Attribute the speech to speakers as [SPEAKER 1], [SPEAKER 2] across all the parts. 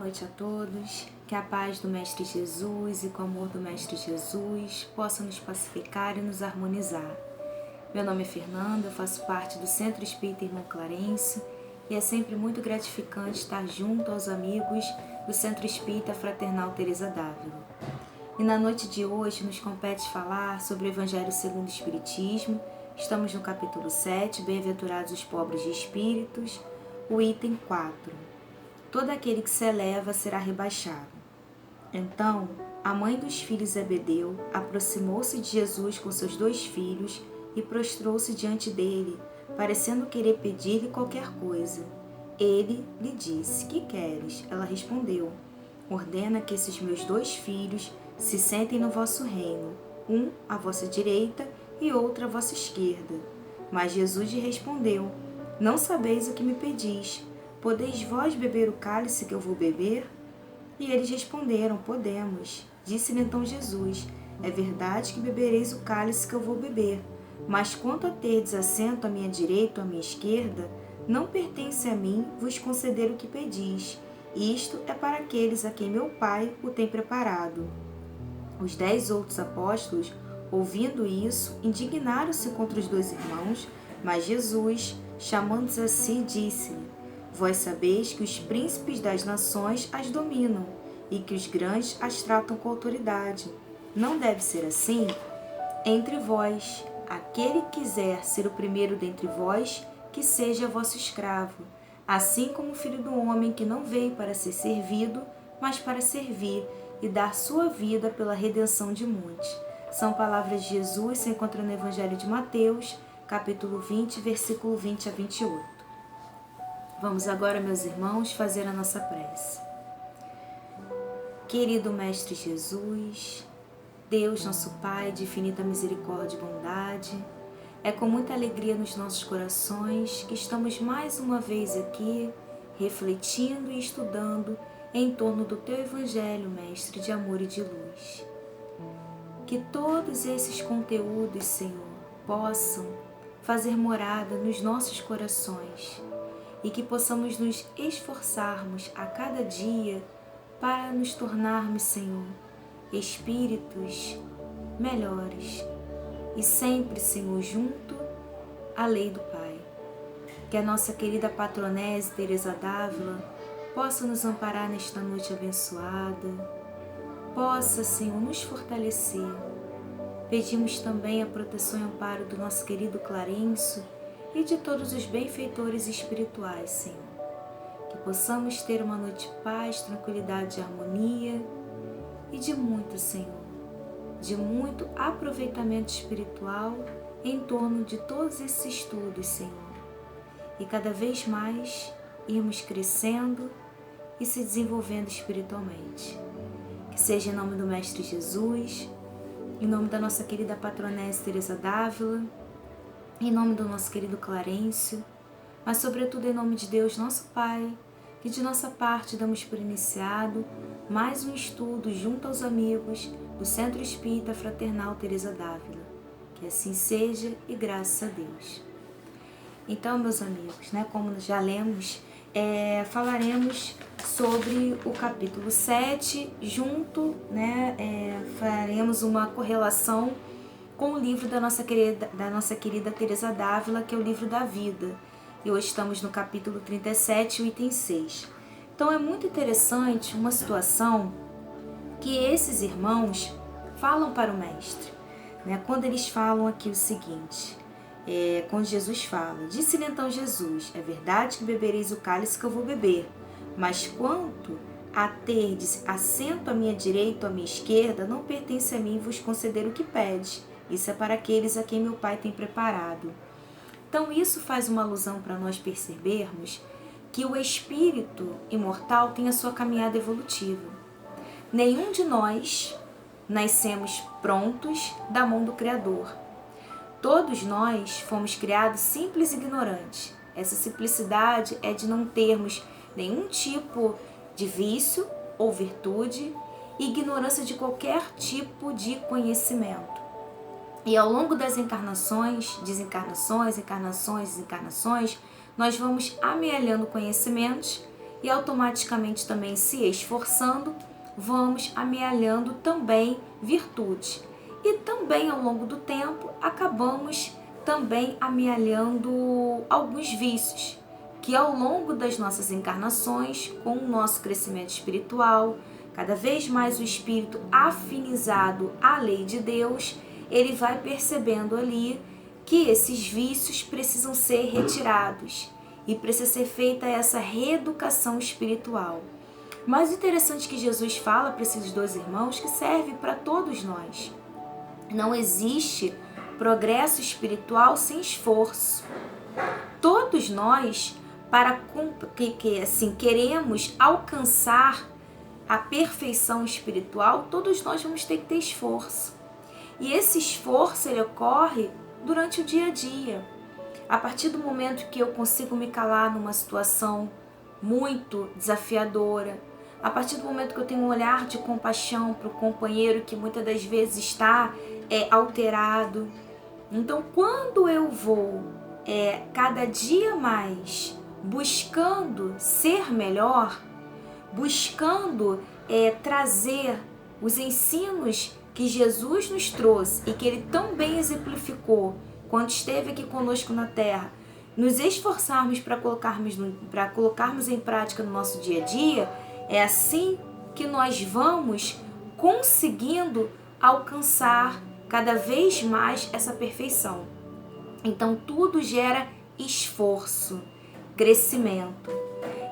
[SPEAKER 1] noite a todos, que a paz do Mestre Jesus e que o amor do Mestre Jesus possam nos pacificar e nos harmonizar. Meu nome é Fernanda, eu faço parte do Centro Espírita Irmão Clarencio e é sempre muito gratificante estar junto aos amigos do Centro Espírita Fraternal Teresa d'Ávila. E na noite de hoje nos compete falar sobre o Evangelho segundo o Espiritismo. Estamos no capítulo 7, Bem-aventurados os pobres de espíritos, o item 4. Todo aquele que se eleva será rebaixado. Então, a mãe dos filhos Zebedeu aproximou-se de Jesus com seus 2 filhos e prostrou-se diante dele, parecendo querer pedir-lhe qualquer coisa. Ele lhe disse: "Que queres?" Ela respondeu: "Ordena que esses meus 2 filhos se sentem no vosso reino, um à vossa direita e outro à vossa esquerda." Mas Jesus lhe respondeu: "Não sabeis o que me pedis. Podeis vós beber o cálice que eu vou beber?" E eles responderam: "Podemos." Disse-lhe então Jesus: "É verdade que bebereis o cálice que eu vou beber, mas quanto a terdes assento à minha direita ou à minha esquerda, não pertence a mim vos conceder o que pedis. Isto é para aqueles a quem meu Pai o tem preparado." Os 10 outros apóstolos, ouvindo isso, indignaram-se contra os 2 irmãos, mas Jesus, chamando-os a si, disse-lhe: "Vós sabeis que os príncipes das nações as dominam e que os grandes as tratam com autoridade. Não deve ser assim? Entre vós, aquele que quiser ser o primeiro dentre vós, que seja vosso escravo, assim como o Filho do Homem, que não veio para ser servido, mas para servir e dar sua vida pela redenção de muitos." São palavras de Jesus, se encontra no Evangelho de Mateus, capítulo 20, versículo 20 a 28. Vamos agora, meus irmãos, fazer a nossa prece. Querido Mestre Jesus, Deus, nosso Pai de infinita misericórdia e bondade, é com muita alegria nos nossos corações que estamos mais uma vez aqui, refletindo e estudando em torno do Teu Evangelho, Mestre de amor e de luz. Que todos esses conteúdos, Senhor, possam fazer morada nos nossos corações e que possamos nos esforçarmos a cada dia para nos tornarmos, Senhor, espíritos melhores e sempre, Senhor, junto à lei do Pai. Que a nossa querida patronese Teresa d'Ávila possa nos amparar nesta noite abençoada, possa, Senhor, nos fortalecer. Pedimos também a proteção e amparo do nosso querido Clarencio e de todos os benfeitores espirituais, Senhor. Que possamos ter uma noite de paz, tranquilidade e harmonia e de muito, Senhor, de muito aproveitamento espiritual em torno de todos esses estudos, Senhor. E cada vez mais irmos crescendo e se desenvolvendo espiritualmente. Que seja em nome do Mestre Jesus, em nome da nossa querida patronessa Teresa d'Ávila, em nome do nosso querido Clarencio, mas sobretudo em nome de Deus, nosso Pai, que de nossa parte damos por iniciado mais um estudo junto aos amigos do Centro Espírita Fraternal Teresa d'Ávila. Que assim seja e graças a Deus. Então, meus amigos, como já lemos, falaremos sobre o capítulo 7, faremos uma correlação com o livro da nossa querida Teresa d'Ávila, que é o Livro da Vida. E hoje estamos no capítulo 37, o item 6. Então é muito interessante uma situação que esses irmãos falam para o Mestre, quando eles falam aqui o seguinte, quando Jesus fala: "Disse-lhe então Jesus: É verdade que bebereis o cálice que eu vou beber, mas quanto a terdes assento à minha direita ou à minha esquerda, não pertence a mim vos conceder o que pede. Isso é para aqueles a quem meu Pai tem preparado." Então isso faz uma alusão para nós percebermos que o espírito imortal tem a sua caminhada evolutiva. Nenhum de nós nascemos prontos da mão do Criador. Todos nós fomos criados simples e ignorantes. Essa simplicidade é de não termos nenhum tipo de vício ou virtude e ignorância de qualquer tipo de conhecimento. E ao longo das encarnações, desencarnações, encarnações, desencarnações, nós vamos amealhando conhecimentos e automaticamente também se esforçando, vamos amealhando também virtude. E também ao longo do tempo acabamos também amealhando alguns vícios, que ao longo das nossas encarnações, com o nosso crescimento espiritual, cada vez mais o espírito afinizado à lei de Deus, ele vai percebendo ali que esses vícios precisam ser retirados e precisa ser feita essa reeducação espiritual. Mas o interessante que Jesus fala para esses dois irmãos que serve para todos nós. Não existe progresso espiritual sem esforço. Todos nós, queremos alcançar a perfeição espiritual, todos nós vamos ter que ter esforço. E esse esforço, ele ocorre durante o dia a dia. A partir do momento que eu consigo me calar numa situação muito desafiadora, a partir do momento que eu tenho um olhar de compaixão para o companheiro que muitas das vezes está alterado. Então, quando eu vou cada dia mais buscando ser melhor, buscando trazer os ensinos que Jesus nos trouxe e que Ele tão bem exemplificou quando esteve aqui conosco na Terra, nos esforçarmos para colocarmos em prática no nosso dia a dia, é assim que nós vamos conseguindo alcançar cada vez mais essa perfeição. Então tudo gera esforço, crescimento.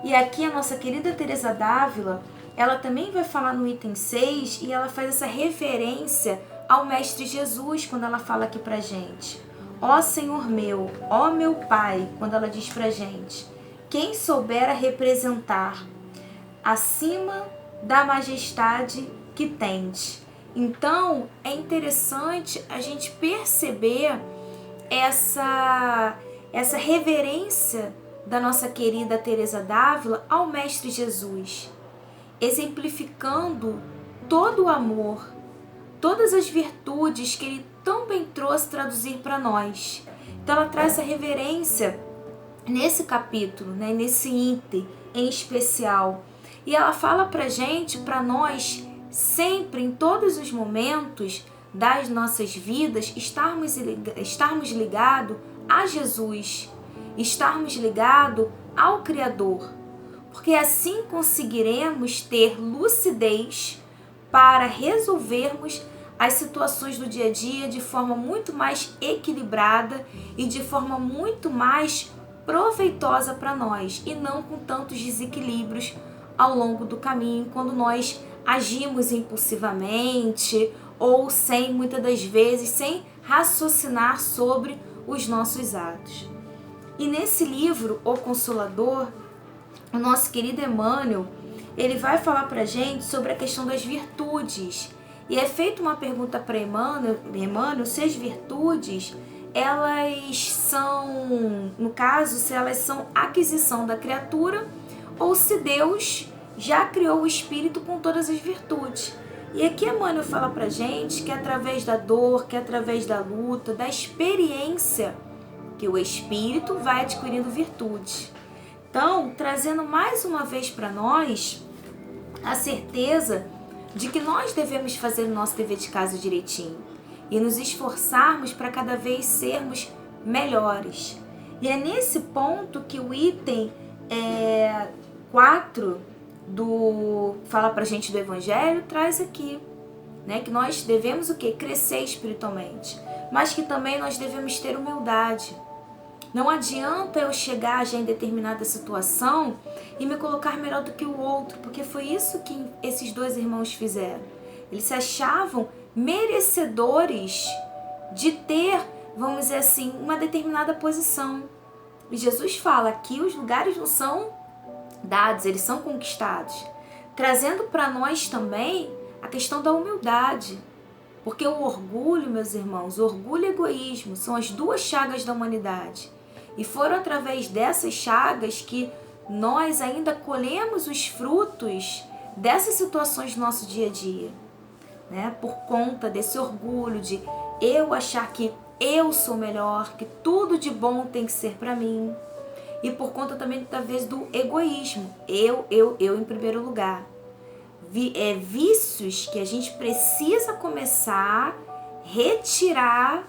[SPEAKER 1] E aqui a nossa querida Teresa d'Ávila, ela também vai falar no item 6 e ela faz essa referência ao Mestre Jesus quando ela fala aqui pra gente. Ó Senhor meu, ó meu Pai, quando ela diz pra gente, quem souber representar acima da majestade que tens. Então, é interessante a gente perceber essa reverência da nossa querida Teresa d'Ávila ao Mestre Jesus, exemplificando todo o amor, todas as virtudes que ele tão bem trouxe traduzir para nós. Então ela traz essa reverência nesse capítulo, nesse item em especial. E ela fala para gente, para nós, sempre, em todos os momentos das nossas vidas, estarmos ligados a Jesus, estarmos ligados ao Criador, porque assim conseguiremos ter lucidez para resolvermos as situações do dia a dia de forma muito mais equilibrada e de forma muito mais proveitosa para nós, e não com tantos desequilíbrios ao longo do caminho, quando nós agimos impulsivamente ou muitas das vezes, sem raciocinar sobre os nossos atos. E nesse livro, O Consolador, o nosso querido Emmanuel, ele vai falar para a gente sobre a questão das virtudes. E é feita uma pergunta para Emmanuel se as virtudes, elas são, no caso, se elas são aquisição da criatura ou se Deus já criou o espírito com todas as virtudes. E aqui Emmanuel fala pra gente que através da dor, que através da luta, da experiência, que o espírito vai adquirindo virtude. Então, trazendo mais uma vez para nós a certeza de que nós devemos fazer o nosso dever de casa direitinho e nos esforçarmos para cada vez sermos melhores. E é nesse ponto que o item 4 fala pra gente do Evangelho, traz aqui, que nós devemos o quê? Crescer espiritualmente, mas que também nós devemos ter humildade. Não adianta eu chegar já em determinada situação e me colocar melhor do que o outro, porque foi isso que esses dois irmãos fizeram. Eles se achavam merecedores de ter, vamos dizer assim, uma determinada posição. E Jesus fala que os lugares não são dados, eles são conquistados, trazendo para nós também a questão da humildade, porque o orgulho, meus irmãos, orgulho e egoísmo são as duas chagas da humanidade, e foram através dessas chagas que nós ainda colhemos os frutos dessas situações do nosso dia a dia, por conta desse orgulho de eu achar que eu sou melhor, que tudo de bom tem que ser para mim. e por conta também, talvez, do egoísmo. Eu em primeiro lugar. Vícios que a gente precisa começar a retirar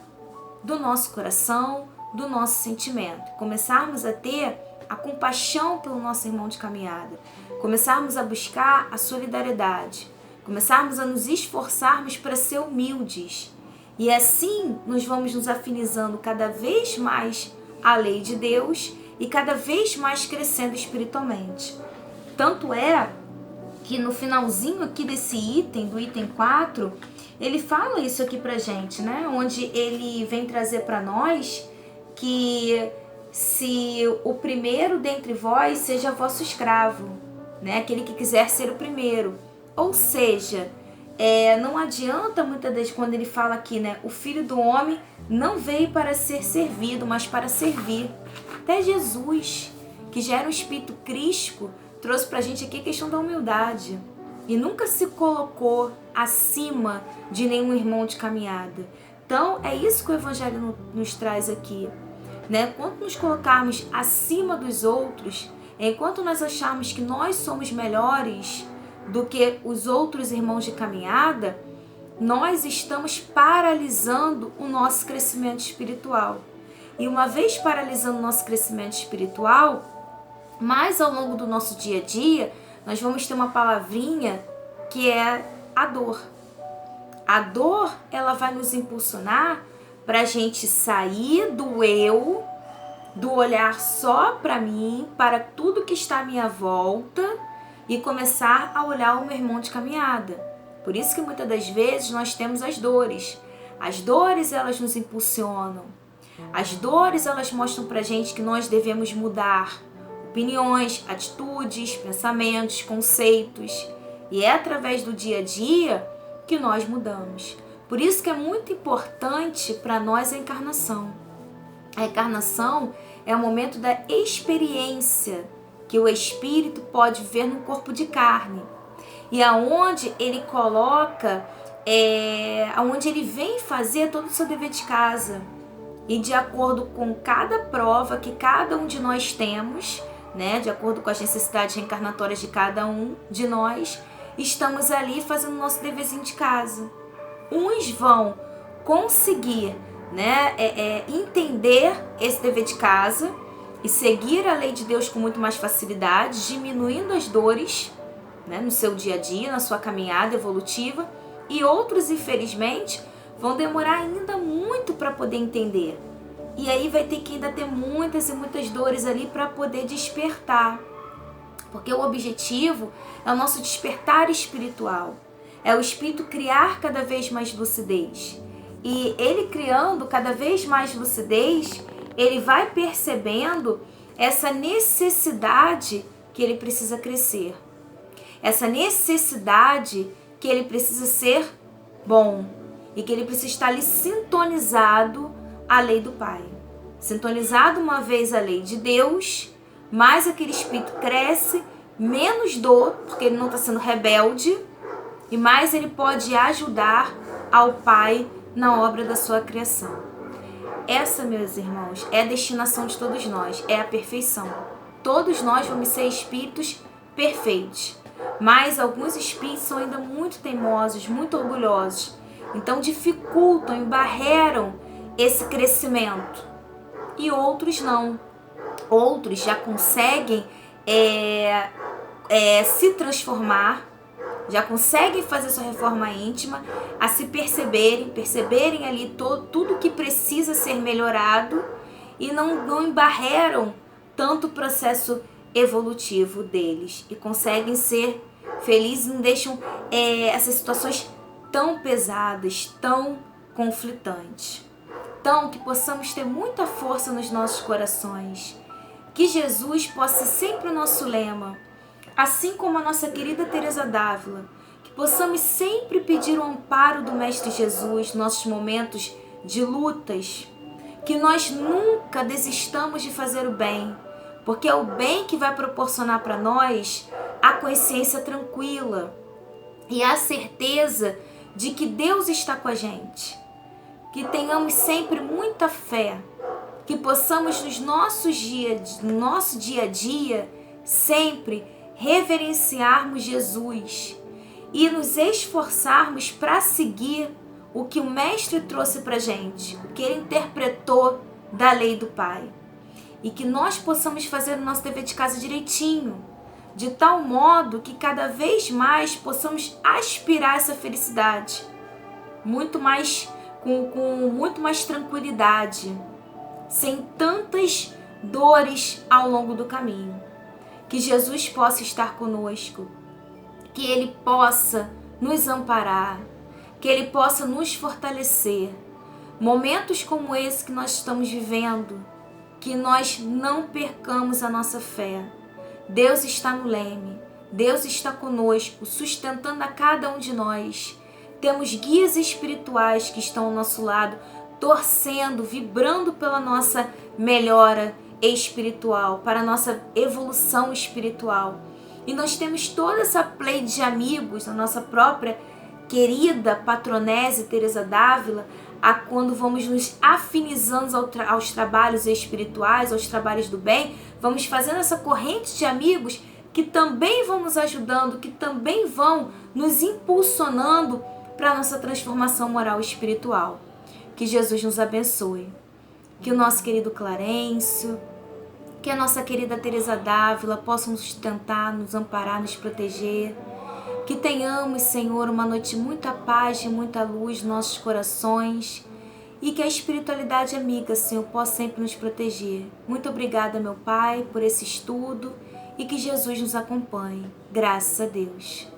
[SPEAKER 1] do nosso coração, do nosso sentimento. Começarmos a ter a compaixão pelo nosso irmão de caminhada. Começarmos a buscar a solidariedade. Começarmos a nos esforçarmos para ser humildes. E assim nós vamos nos afinizando cada vez mais à lei de Deus e cada vez mais crescendo espiritualmente. Tanto é que no finalzinho aqui desse item, do item 4, ele fala isso aqui pra gente, né? Onde ele vem trazer para nós que se o primeiro dentre vós seja vosso escravo, né? Aquele que quiser ser o primeiro. Ou seja, não adianta muitas vezes quando ele fala aqui, né? O Filho do Homem não veio para ser servido, mas para servir. Até Jesus, que já era um espírito crístico, trouxe pra gente aqui a questão da humildade. E nunca se colocou acima de nenhum irmão de caminhada. Então, é isso que o Evangelho nos traz aqui, né? Quando nos colocarmos acima dos outros, enquanto nós acharmos que nós somos melhores do que os outros irmãos de caminhada, nós estamos paralisando o nosso crescimento espiritual. E uma vez paralisando o nosso crescimento espiritual, mais ao longo do nosso dia a dia, nós vamos ter uma palavrinha que é a dor. A dor, ela vai nos impulsionar para a gente sair do eu, do olhar só para mim, para tudo que está à minha volta e começar a olhar o meu irmão de caminhada. Por isso que muitas das vezes nós temos as dores. As dores, elas nos impulsionam. As dores, elas mostram pra gente que nós devemos mudar opiniões, atitudes, pensamentos, conceitos. E é através do dia a dia que nós mudamos. Por isso que é muito importante para nós a encarnação. A encarnação é o momento da experiência que o espírito pode ver no corpo de carne. E aonde ele coloca, aonde ele vem fazer todo o seu dever de casa. E de acordo com cada prova que cada um de nós temos, né, de acordo com as necessidades reencarnatórias de cada um de nós, estamos ali fazendo o nosso deverzinho de casa. Uns vão conseguir, né, entender esse dever de casa e seguir a lei de Deus com muito mais facilidade, diminuindo as dores, né, no seu dia a dia, na sua caminhada evolutiva, e outros, infelizmente, vão demorar ainda muito para poder entender. E aí vai ter que ainda ter muitas e muitas dores ali para poder despertar. Porque o objetivo é o nosso despertar espiritual. É o espírito criar cada vez mais lucidez. E ele criando cada vez mais lucidez, ele vai percebendo essa necessidade que ele precisa crescer. Essa necessidade que ele precisa ser bom. E que ele precisa estar ali sintonizado à lei do Pai. Sintonizado uma vez à lei de Deus, mais aquele espírito cresce, menos dor, porque ele não está sendo rebelde, e mais ele pode ajudar ao Pai na obra da sua criação. Essa, meus irmãos, é a destinação de todos nós, é a perfeição. Todos nós vamos ser espíritos perfeitos, mas alguns espíritos são ainda muito teimosos, muito orgulhosos, então dificultam, embarreram esse crescimento. E outros não. Outros já conseguem se transformar, já conseguem fazer sua reforma íntima, a se perceberem ali tudo que precisa ser melhorado e não embarreram tanto o processo evolutivo deles e conseguem ser felizes e não deixam essas situações tão pesadas, tão conflitantes. Então, que possamos ter muita força nos nossos corações, que Jesus possa ser sempre o nosso lema, assim como a nossa querida Teresa d'Ávila, que possamos sempre pedir o amparo do Mestre Jesus nos nossos momentos de lutas, que nós nunca desistamos de fazer o bem, porque é o bem que vai proporcionar para nós a consciência tranquila e a certeza de que Deus está com a gente. Que tenhamos sempre muita fé que possamos no nosso dia a dia sempre reverenciarmos Jesus e nos esforçarmos para seguir o que o Mestre trouxe para a gente, o que ele interpretou da lei do Pai. E que nós possamos fazer o nosso dever de casa direitinho, de tal modo que cada vez mais possamos aspirar essa felicidade, muito mais com muito mais tranquilidade, sem tantas dores ao longo do caminho. Que Jesus possa estar conosco, que Ele possa nos amparar, que Ele possa nos fortalecer. Momentos como esse que nós estamos vivendo, que nós não percamos a nossa fé. Deus está no leme, Deus está conosco, sustentando a cada um de nós. Temos guias espirituais que estão ao nosso lado, torcendo, vibrando pela nossa melhora espiritual, para a nossa evolução espiritual. E nós temos toda essa pleide de amigos, a nossa própria querida patronese Teresa d'Ávila, quando vamos nos afinizando aos trabalhos espirituais, aos trabalhos do bem, vamos fazendo essa corrente de amigos que também vão nos ajudando, que também vão nos impulsionando para a nossa transformação moral e espiritual. Que Jesus nos abençoe. Que o nosso querido Clarencio, que a nossa querida Teresa d'Ávila possam nos sustentar, nos amparar, nos proteger. Que tenhamos, Senhor, uma noite de muita paz e muita luz nos nossos corações. E que a espiritualidade amiga, Senhor, possa sempre nos proteger. Muito obrigada, meu Pai, por esse estudo. E que Jesus nos acompanhe. Graças a Deus.